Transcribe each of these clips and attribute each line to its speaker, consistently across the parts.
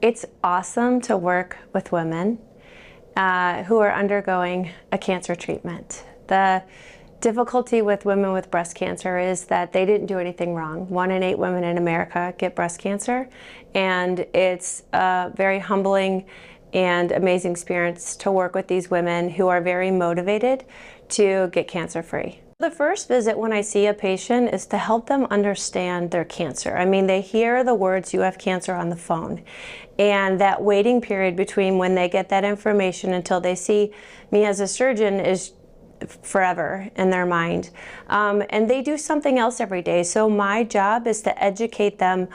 Speaker 1: It's awesome to work with women who are undergoing a cancer treatment. The difficulty with women with breast cancer is that they didn't do anything wrong. 1 in 8 women in America get breast cancer, and it's a very humbling and amazing experience to work with these women who are very motivated to get cancer-free. The first visit when I see a patient is to help them understand their cancer. I mean, they hear the words, "you have cancer," on the phone. And that waiting period between when they get that information until they see me as a surgeon is forever in their mind. And they do something else every day. So my job is to educate them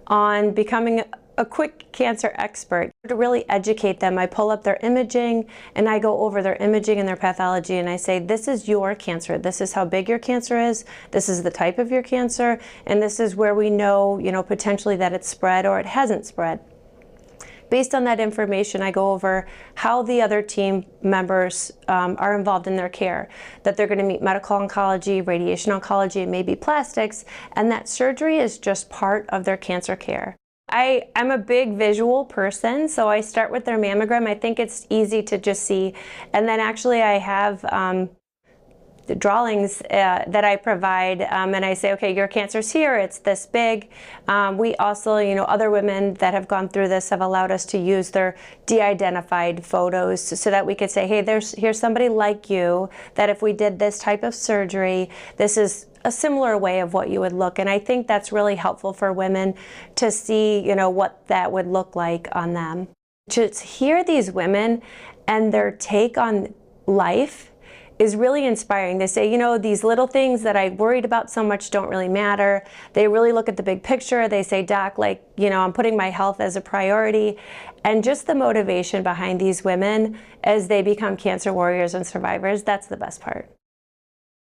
Speaker 1: on becoming a quick cancer expert. To really educate them, I pull up their imaging and I go over their imaging and their pathology, and I say, this is your cancer. This is how big your cancer is. This is the type of your cancer. And this is where we know, potentially that it's spread or it hasn't spread. Based on that information, I go over how the other team members are involved in their care, that they're going to meet medical oncology, radiation oncology, and maybe plastics, and that surgery is just part of their cancer care. I'm a big visual person, so I start with their mammogram. I think it's easy to just see, and then actually I have the drawings that I provide, and I say, okay, your cancer's here, it's this big. We also, other women that have gone through this have allowed us to use their de-identified photos so that we could say, hey, here's somebody like you, that if we did this type of surgery, this is a similar way of what you would look. And I think that's really helpful for women to see, what that would look like on them. To hear these women and their take on life is really inspiring. They say, these little things that I worried about so much don't really matter. They really look at the big picture. They say, Doc, I'm putting my health as a priority. And just the motivation behind these women as they become cancer warriors and survivors, that's the best part.